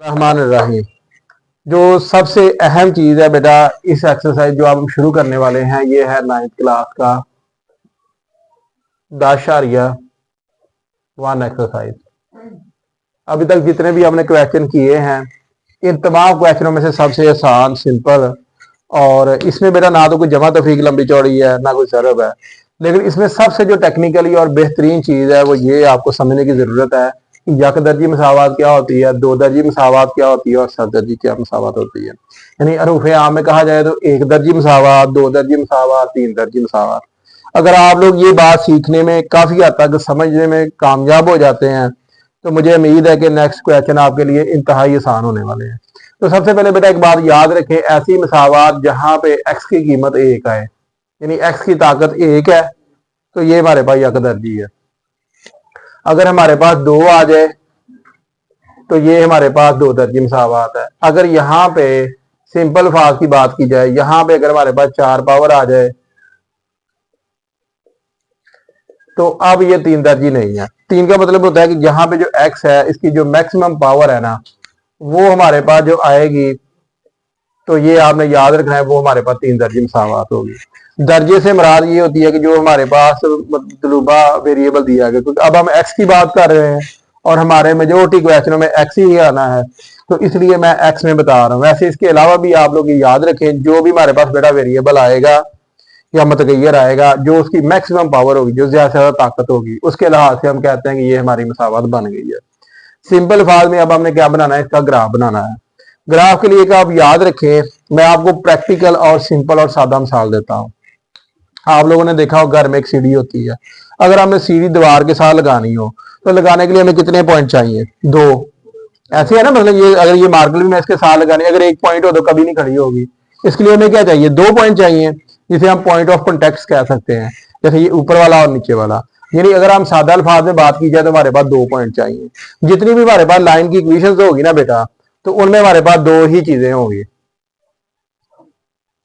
रहमान रहीम। जो सबसे अहम चीज़ है बेटा इस एक्सरसाइज जो आप हम शुरू करने वाले हैं, ये है 9th क्लास का 10.1 एक्सरसाइज। अभी तक जितने भी हमने क्वेश्चन किए हैं, इन तमाम क्वेश्चनों में से सबसे आसान, सिंपल, और इसमें बेटा ना तो कोई जमा तफरीक लंबी चौड़ी है ना कोई सरब है, लेकिन इसमें सबसे जो टेक्निकली और बेहतरीन चीज़ है वो ये आपको समझने की ज़रूरत है कि यक दर्जी मसावत क्या होती है, दो दर्जी मसावत क्या होती है और सब दर्जी क्या मसावत होती है। यानी अरूफ आम में कहा जाए तो एक दर्जी मसावत, दो दर्जी मसावत, तीन दर्जी मसावत। अगर आप लोग ये बात सीखने में काफ़ी हद तक समझने में कामयाब हो जाते हैं तो मुझे उम्मीद है कि नेक्स्ट क्वेश्चन आपके लिए इंतहाई आसान होने वाले हैं। तो सबसे पहले बेटा एक बात याद रखें, ऐसी मसावत जहां पे एक्स की कीमत एक है, यानी एक्स की ताकत एक है, तो ये हमारे पास यक दर्जी है। अगर हमारे पास दो आ जाए तो ये हमारे पास दो दर्जी मसावत है। अगर यहाँ पे सिंपल फाज की बात की जाए, यहाँ पे अगर हमारे पास 4 पावर आ जाए तो अब ये तीन दर्जी नहीं है। तीन का मतलब होता है कि यहाँ पे जो एक्स है इसकी जो मैक्सिमम पावर है ना, वो हमारे पास जो आएगी, तो ये आपने याद रखना है, वो हमारे पास तीन दर्जी मसावत होगी। दर्जे से मुराद ये होती है कि जो हमारे पास मतलूबा वेरिएबल दिया गया, क्योंकि अब हम एक्स की बात कर रहे हैं और हमारे मेजोरिटी क्वेश्चनों में एक्स ही आना है, तो इसलिए मैं एक्स में बता रहा हूँ। वैसे इसके अलावा भी आप लोग याद रखें, जो भी हमारे पास बेटा वेरिएबल आएगा या मतगैर आएगा, जो उसकी मैक्सिमम पावर होगी, जो ज्यादा से ज्यादा ताकत होगी, उसके लिहाज से हम कहते हैं कि ये हमारी मसावत बन गई है। सिंपल फाज में अब हमने क्या बनाना है, इसका ग्राफ बनाना है। ग्राफ के लिए का आप याद रखें, मैं आपको प्रैक्टिकल और सिंपल और सादा मिसाल देता हूं। आप लोगों ने देखा हो घर में एक सीढ़ी होती है, अगर हमने सीढ़ी दीवार के साथ लगानी हो तो लगाने के लिए हमें कितने पॉइंट चाहिए? दो। ऐसे है ना, मतलब ये अगर ये मार्बल भी मैं इसके साथ लगानी, अगर एक पॉइंट हो तो कभी नहीं खड़ी होगी। इसके लिए हमें क्या चाहिए? दो पॉइंट चाहिए, जिसे हम पॉइंट ऑफ कॉन्टेक्ट कह सकते हैं, जैसे ये ऊपर वाला और नीचे वाला। यानी अगर हम सादा अल्फाज में बात की जाए तो हमारे पास 2 पॉइंट चाहिए। जितनी भी हमारे पास लाइन की इक्वेशन होगी ना बेटा, तो उनमें हमारे पास दो ही चीजें होंगी,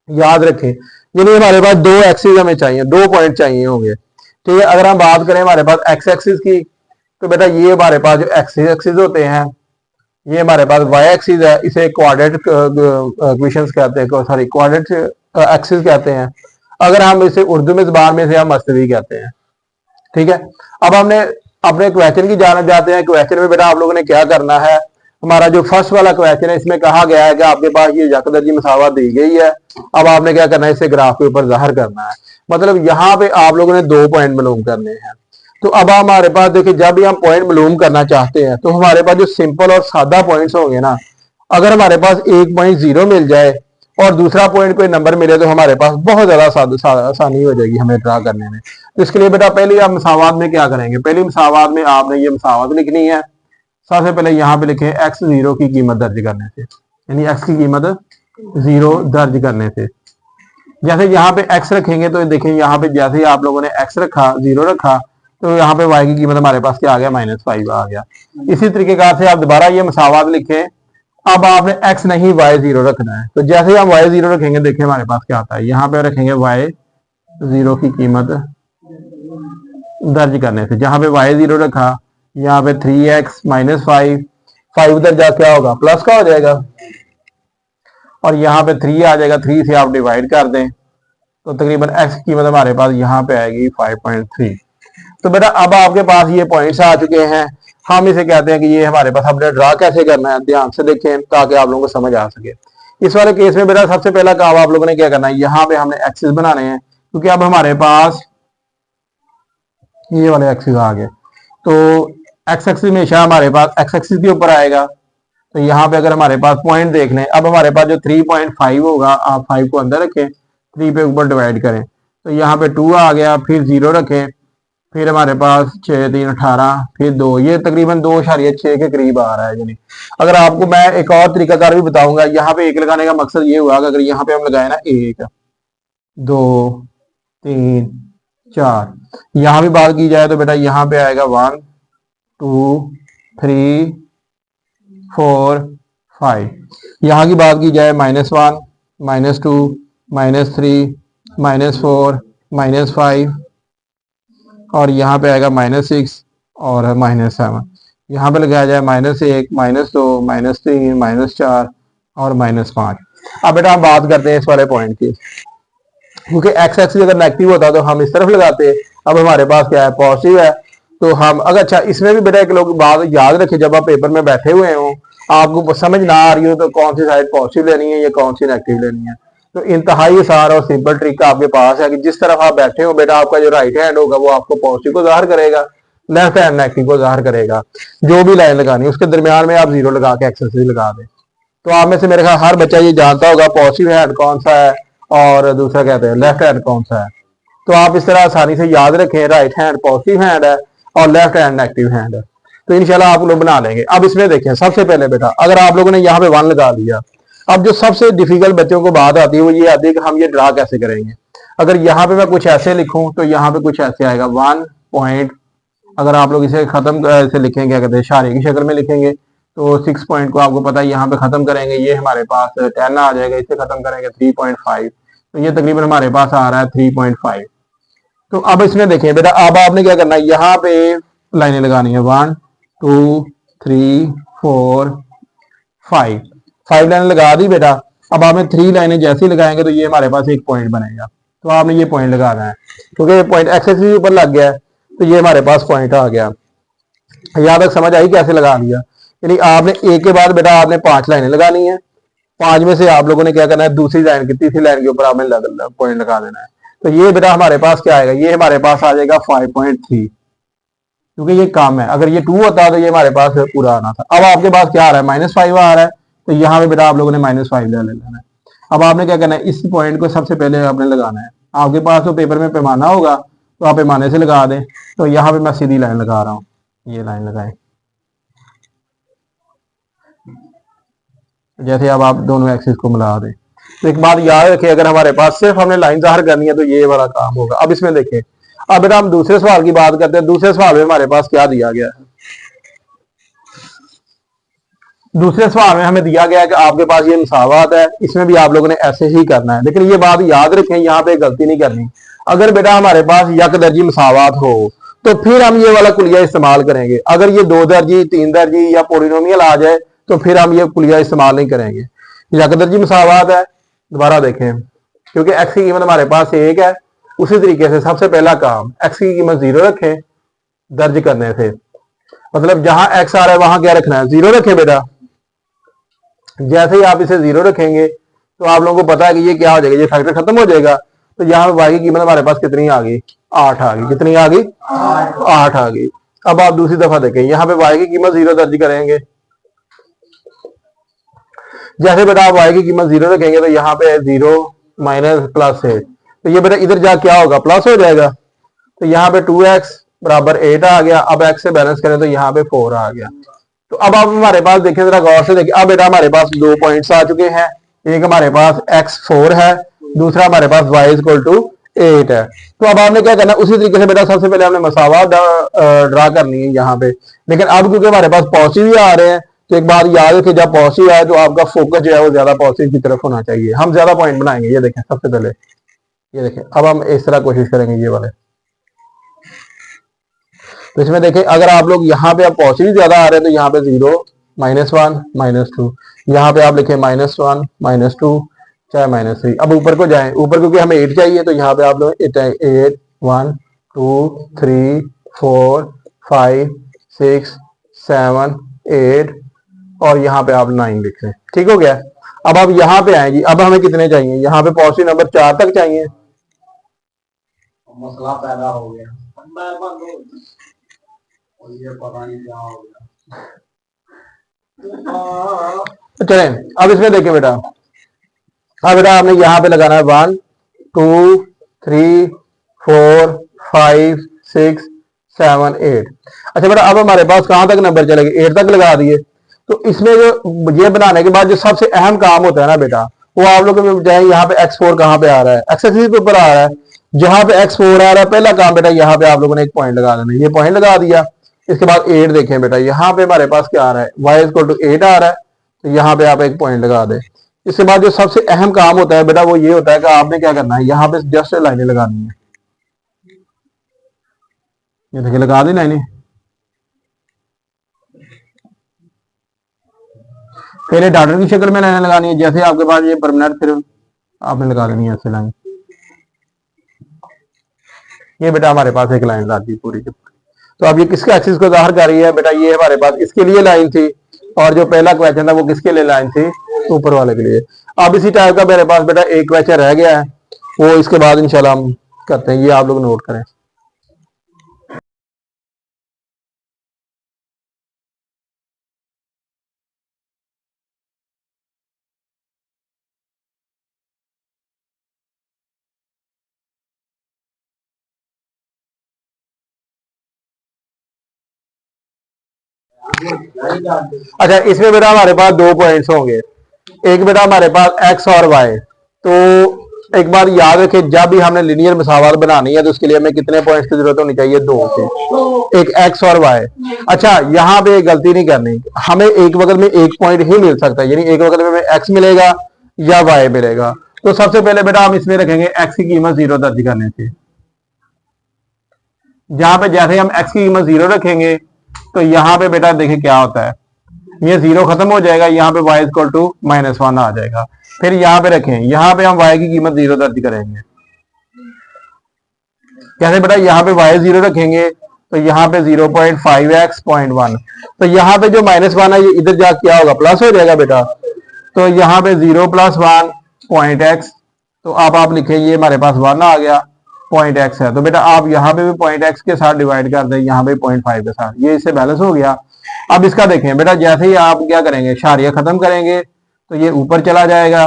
याद रखें। यानी हमारे पास दो एक्सिस हमें चाहिए, 2 पॉइंट चाहिए होंगे। ठीक है, अगर हम बात करें हमारे पास एक्स एक्सिस की, तो बेटा ये हमारे पास जो एक्सिस एक्सिस होते हैं, ये हमारे पास वाई एक्सिस है, इसे क्वाड्रेटिक इक्वेशंस कहते हैं, सॉरी क्वाड्रेटिक एक्सिस कहते हैं। अगर हम इसे उर्दू में ज़बान में इसे हम मस्तवी कहते हैं। ठीक है, अब हमने अपने क्वेश्चन की जानना चाहते हैं। क्वेश्चन में बेटा आप लोगों ने क्या करना है, हमारा जो फर्स्ट वाला क्वेश्चन है इसमें कहा गया है कि आपके पास ये यक दर्जी मसावत दी गई है। अब आपने क्या करना है, इसे ग्राफ के ऊपर जाहिर करना है। मतलब यहाँ पे आप लोगों ने 2 पॉइंट मालूम करने हैं। तो अब हमारे पास देखिए, जब भी हम पॉइंट मालूम करना चाहते हैं तो हमारे पास जो सिंपल और सादा पॉइंट्स होंगे ना, अगर हमारे पास एक पॉइंट जीरो मिल जाए और दूसरा पॉइंट कोई नंबर मिले तो हमारे पास बहुत ज्यादा आसानी हो जाएगी हमें ड्रा करने में। तो इसके लिए बेटा पहले आप मसावत में क्या करेंगे, पहली मसावत में आपने ये मसावत लिखनी है। सबसे पहले यहाँ पे लिखे एक्स जीरो की कीमत दर्ज करने से, यानी एक्स की कीमत जीरो दर्ज करने से। जैसे यहाँ पे एक्स रखेंगे तो देखें, यहाँ पे जैसे ही आप लोगों ने एक्स रखा, जीरो रखा, तो यहाँ पे वाई की कीमत हमारे पास क्या आ गया, -5 आ गया। इसी तरीके से आप दोबारा ये मसावत लिखें। अब आपने एक्स नहीं वाई जीरो रखना है, तो जैसे ही हम वाई जीरो रखेंगे, देखिए हमारे पास क्या आता है, यहाँ पे रखेंगे वाई जीरो की कीमत दर्ज करने से। जहां पे वाई जीरो रखा, यहाँ पे 3x -5, 5 उधर जा क्या होगा, प्लस का हो जाएगा, और यहाँ पे 3 आ जाएगा। 3 से आप डिवाइड कर दें तो तकरीबन x की कीमत हमारे पास यहाँ पे आएगी 5.3। तो बेटा अब आपके पास ये पॉइंट्स आ चुके हैं। हम इसे कहते हैं कि ये हमारे पास, हमने ड्रा कैसे करना है ध्यान से देखें ताकि आप लोगों को समझ आ सके। इस वाले केस में बेटा सबसे पहला काम आप लोगों ने क्या करना है, यहाँ पे हमने एक्सिस बनाने हैं, क्योंकि अब हमारे पास ये वाले एक्सिस आ गए। तो एक्स एक्सिस हमेशा हमारे पास एक्स एक्सिस के ऊपर आएगा। तो यहाँ पे अगर हमारे पास पॉइंट देख लें, अब हमारे पास जो 3.5 होगा, आप 5 को अंदर रखें, 3 पे ऊपर डिवाइड करें, तो यहाँ पे 2 आ गया, फिर 0 रखें, फिर हमारे पास 6 3 18, फिर 2, ये तकरीबन 2.6 के करीब आ रहा है। यानी अगर आपको मैं एक और तरीकाकार भी बताऊंगा, यहाँ पे 1 लगाने का मकसद ये हुआ कि अगर यहाँ पे हम लगाए ना 1 2 3 4, यहाँ भी बात की जाए तो बेटा यहाँ पे आएगा 1 2 3 4 5। यहाँ की बात की जाए -1 -2 -3 -4 -5, और यहाँ पे आएगा -6 और -7। यहाँ पे लगाया जाए -1, -2, -3, -4 और -5। अब बेटा हम बात करते हैं इस वाले पॉइंट की, क्योंकि एक्स एक्सिस अगर नेगेटिव होता तो हम इस तरफ लगाते। अब हमारे पास क्या है, पॉजिटिव है। तो हम अगर अच्छा इसमें भी बेटा एक लोग बात याद रखें, जब आप पेपर में बैठे हुए हो, आपको समझ ना आ रही हो तो कौन सी साइड पॉजिटिव लेनी है या कौन सी नेगेटिव लेनी है, तो इंतहाई आसान और सिंपल ट्रिक आपके पास है कि जिस तरफ आप बैठे हो बेटा, आपका जो राइट हैंड होगा वो आपको पॉजिटिव को जाहिर करेगा, लेफ्ट हैंड नेगेटिव को जाहिर करेगा। जो भी लाइन लगानी है उसके दरमियान में आप जीरो लगा के एक्सरसाइज लगा दें। तो आप में से मेरे ख्याल हर बच्चा ये जानता होगा पॉजिटिव हैंड कौन सा है और दूसरा कहते हैं लेफ्ट हैंड कौन सा है। तो आप इस तरह आसानी से याद रखें, राइट हैंड पॉजिटिव हैंड है और लेफ्ट हैंड नेगेटिव हैंड है। तो इंशाल्लाह आप लोग बना लेंगे। अब इसमें देखें, सबसे पहले बेटा अगर आप लोगों ने यहाँ पे 1 लगा दिया, अब जो सबसे डिफिकल्ट बच्चों को बात आती है वो ये आती है कि हम ये ड्रा कैसे करेंगे। अगर यहाँ पे मैं कुछ ऐसे लिखूं तो यहाँ पे कुछ ऐसे आएगा 1 पॉइंट। अगर आप लोग इसे खत्म ऐसे लिखेंगे, क्या कहते हैं इशारे की शक्ल में लिखेंगे, तो 6 पॉइंट को आपको पता है यहाँ पे खत्म करेंगे, ये हमारे पास 10 आ जाएगा, इसे खत्म करेंगे 3.5, तो ये तकरीबन हमारे पास आ रहा है 3.5। तो अब इसमें देखें बेटा, अब आपने क्या करना है, यहाँ पे लाइनें लगानी है 1 2 3 4 5, 5 लाइनें लगा दी बेटा। अब आपने 3 लाइनें जैसे ही लगाएंगे तो ये हमारे पास एक पॉइंट बनेगा, तो आपने ये पॉइंट लगाना है, क्योंकि ये पॉइंट एक्स एक्सिस के ऊपर लग गया है, तो ये हमारे पास पॉइंट आ गया। यहाँ तक समझ आई कैसे लगा दिया। यानी आपने एक के बाद बेटा आपने 5 लाइनें लगानी है, 5 में से आप लोगों ने क्या करना है, दूसरी लाइन की तीसरी लाइन के ऊपर आपने पॉइंट लगा देना है। तो ये बेटा हमारे पास क्या आएगा, ये हमारे पास आ जाएगा 5.3, क्योंकि ये कम है। अगर ये 2 होता तो ये हमारे पास पूरा आना था। अब आपके पास क्या आ रहा है, -5 आ रहा है, तो यहाँ पे बेटा आप लोगों ने -5 ले लेना है। अब आपने क्या करना है, इस पॉइंट को सबसे पहले आपने लगाना है। आपके पास तो पेपर में पैमाना होगा तो आप पैमाने से लगा दें। तो यहाँ पे मैं सीधी लाइन लगा रहा हूँ, ये लाइन लगाएं। जैसे अब आप दोनों एक्सिस को मिला दें। तो एक बात याद रखें, अगर हमारे पास सिर्फ हमने लाइन जाहिर करनी है तो ये वाला काम होगा। अब इसमें देखें, अब बेटा हम दूसरे सवाल की बात करते हैं। दूसरे सवाल में हमारे पास क्या दिया गया है, दूसरे सवाल में हमें दिया गया है कि आपके पास ये मसावात है, इसमें भी आप लोगों ने ऐसे ही करना है। लेकिन ये बात याद रखें, यहाँ पे गलती नहीं करनी। अगर बेटा हमारे पास यक दर्जी मसावात हो तो फिर हम ये वाला कुलिया इस्तेमाल करेंगे। अगर ये 2 दर्जी 3 दर्जी या पोलिनोमियल आ जाए तो फिर हम ये कुलिया इस्तेमाल नहीं करेंगे। यक दर्जी मसावात है, दोबारा देखें, क्योंकि एक्स की कीमत हमारे पास 1 है, उसी तरीके से सबसे पहला काम एक्स की कीमत 0 रखें दर्ज करने से, मतलब जहां एक्स आ रहा है वहां क्या रखना है, 0 रखें बेटा। जैसे ही आप इसे 0 रखेंगे तो आप लोगों को पता है कि ये क्या हो जाएगा, ये फैक्टर खत्म हो जाएगा। तो यहाँ पे वाई की कीमत हमारे पास कितनी आ गई, 8 आ गई। कितनी आ गई, 8 आ गई। अब आप दूसरी दफा देखें, यहाँ पे वाई की कीमत 0 दर्ज करेंगे। जैसे बेटा आप वाई की कीमत 0 रखेंगे तो यहाँ पे 0 माइनस प्लस है, तो ये बेटा इधर जा क्या होगा, प्लस हो जाएगा। तो यहाँ पे 2x बराबर 8 आ गया। अब x से बैलेंस करें तो यहाँ पे 4 आ गया। तो अब आप हमारे पास देखें, जरा गौर से देखिए, अब बेटा हमारे पास 2 पॉइंट्स आ चुके हैं। एक हमारे पास x 4 है, दूसरा हमारे पास y इक्वल टू 8 है। तो अब आपने क्या करना है, उसी तरीके से बेटा सबसे पहले हमने मसावात ड्रा करनी है यहाँ पे। लेकिन अब क्योंकि हमारे पास पॉजिटिव ही आ रहे हैं, तो एक बात याद रखिए, जब पॉजिटिव आए तो आपका फोकस जो है वो ज्यादा पॉजिटिव की तरफ होना चाहिए। हम ज्यादा पॉइंट बनाएंगे। ये देखें सबसे पहले, ये देखें, अब हम इस तरह कोशिश करेंगे ये वाले। तो इसमें देखें, अगर आप लोग यहाँ पे आप पॉजिटिव ज्यादा आ रहे हैं तो यहाँ पे 0 -1 -2, यहाँ पे आप लिखें -1 -2 चाहे -3। अब ऊपर को जाएं, ऊपर क्योंकि हमें 8 चाहिए तो यहाँ पे आप लोग 8 1 2 3 4 5 6 7 8 और यहाँ पे आप 9 लिख रहे हैं। ठीक हो गया। अब आप यहाँ पे आए जी, अब हमें कितने चाहिए, यहाँ पे पॉजिटिव नंबर 4 तक चाहिए। मसला पैदा हो गया, ये पता नहीं क्या हो गया। चलें, अब इसमें देखें बेटा, अब बेटा आपने यहाँ पे लगाना है 1 2 3 4 5 6 7 8। अच्छा बेटा, अब हमारे पास कहां तक नंबर चलेंगे, 8 तक लगा दिए। तो इसमें जो ये बनाने के बाद जो सबसे अहम काम होता है ना बेटा, वो आप लोग जाए, यहाँ पे x4 कहाँ पे आ रहा है, एक्स एक्सिस के ऊपर आ रहा है। जहां पे x4 आ रहा है, पहला काम बेटा यहाँ पे आप लोगों ने एक पॉइंट लगा देना। ये पॉइंट लगा दिया। इसके बाद 8 देखें बेटा, यहाँ पे हमारे पास क्या आ रहा है, y इक्वल टू 8 आ रहा है, तो यहाँ पे आप एक पॉइंट लगा दें। इसके बाद जो सबसे अहम काम होता है बेटा वो ये होता है कि आपने क्या करना है, यहाँ पे जस्ट लाइनें लगानी है। ये देखिए लगा दी लाइनें। पहले डॉटर की शक्ल में लाइन लगानी है, जैसे आपके पास ये परमानेंट, फिर आपने लगा लेनी है ऐसे लाइन। ये बेटा हमारे पास एक लाइन आती है पूरी की पूरी। तो अब ये किसके एक्सिस को ज़ाहिर कर रही है बेटा, ये हमारे पास इसके लिए लाइन थी, और जो पहला क्वेश्चन था वो किसके लिए लाइन थी, ऊपर वाले के लिए। अब इसी टाइप का मेरे पास बेटा एक क्वेश्चन रह गया है, वो इसके बाद इंशाल्लाह हम करते हैं, ये आप लोग नोट करें। अच्छा, इसमें बेटा हमारे पास दो पॉइंट्स होंगे, एक बेटा हमारे पास एक्स और वाई। तो एक बार याद रखें, जब भी हमने लिनियर मसावत बनानी है तो उसके लिए हमें कितने पॉइंट्स की जरूरत होनी चाहिए, दो के, एक एक्स और वाई। अच्छा, यहाँ पे गलती नहीं करनी, हमें एक वक्त में एक पॉइंट ही मिल सकता है, यानी एक वक्त में हमें एक्स मिलेगा या वाई मिलेगा। तो सबसे पहले बेटा हम इसमें रखेंगे एक्स की कीमत 0 दर्ज करने से। जहां पे जैसे हम एक्स की कीमत 0 रखेंगे तो यहाँ पे बेटा देखिए क्या होता है, ये 0 खत्म हो जाएगा, यहाँ पे y इक्वल टू -1 आ जाएगा। फिर यहाँ पे रखें, यहाँ पे हम y की कीमत 0 दर्ज करेंगे। कैसे बेटा, यहाँ पे y 0 रखेंगे तो यहाँ पे 0.5x 0.1, तो यहाँ पे जो -1 है ये इधर जा क्या होगा, प्लस हो जाएगा बेटा। तो यहाँ पे 0 + 1 .x, तो आप लिखें ये हमारे पास 1 आ गया, .x है, तो बेटा आप यहाँ पे भी .x के साथ डिवाइड कर दें, यहाँ पे 0.5 के साथ, ये इससे बैलेंस हो गया। अब इसका देखें बेटा, जैसे ही आप क्या करेंगे, शारिया खत्म करेंगे तो ये ऊपर चला जाएगा,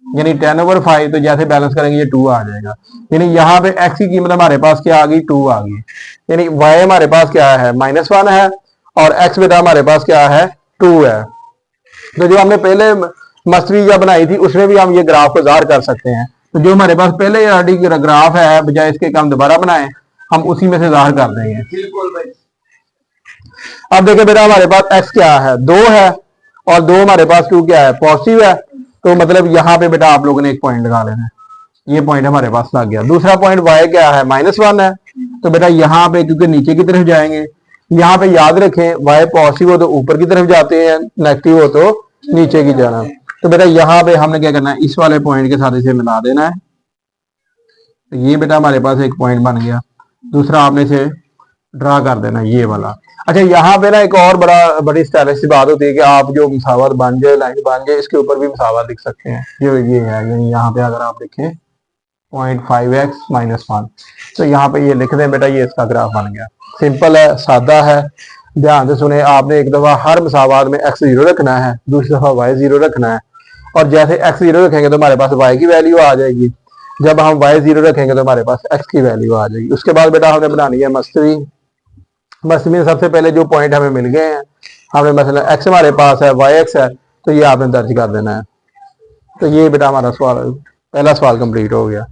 यानी 10/5, तो जैसे बैलेंस करेंगे ये 2 आ जाएगा। यानी यहाँ पे x की कीमत हमारे पास क्या आ गई, 2 आ गई। यानी y हमारे पास क्या है, -1 है, और x बेटा हमारे पास क्या है, 2 है। तो जो हमने पहले मसवी या बनाई थी उसमें भी हम ये ग्राफ को ज़ाहिर कर सकते हैं। तो जो हमारे पास पहले ऑलरेडी ग्राफ है, बजाय इसके हम दोबारा बनाए, हम उसी में से ज़ाहिर कर देंगे। अब देखिए बेटा, हमारे पास x क्या है, 2 है, और 2 हमारे पास 2 क्या है, पॉजिटिव है। तो मतलब यहाँ पे बेटा आप लोगों ने एक पॉइंट लगा लेना है, ये पॉइंट हमारे पास लग गया। दूसरा पॉइंट y क्या है, -1 है, तो बेटा यहाँ पे क्योंकि नीचे की तरफ जाएंगे, यहाँ पे याद रखें y पॉजिटिव हो तो ऊपर की तरफ जाते हैं, नेगेटिव हो तो नीचे की जाना। तो बेटा यहाँ पे हमने क्या करना है, इस वाले पॉइंट के साथ इसे मिला देना है, तो ये बेटा हमारे पास एक पॉइंट बन गया। दूसरा आपने इसे ड्रा कर देना, ये वाला। अच्छा, यहाँ पे ना एक और बड़ी स्टाइलिश बात होती है कि आप जो मसावत बन जाए, लाइन बन जाए, इसके ऊपर भी मसावत लिख सकते हैं। ये है, यानी यहाँ पे अगर आप देखें 0.5x -1, तो यहाँ पे ये लिख दें बेटा, ये इसका ग्राफ बन गया। सिंपल है, सादा है, ध्यान से सुने। आपने एक दफा हर मसावत में x 0 रखना है, दूसरी दफा y 0 रखना है, और जैसे x 0 रखेंगे तो हमारे पास y की वैल्यू आ जाएगी, जब हम y 0 रखेंगे तो हमारे पास x की वैल्यू आ जाएगी। उसके बाद बेटा हमने बनानी है मस्तवी। मस्तवी में सबसे पहले जो पॉइंट हमें मिल गए हैं, हमने मतलब x हमारे पास है, yx है, तो ये आपने दर्ज कर देना है। तो ये बेटा हमारा सवाल, पहला सवाल कंप्लीट हो गया।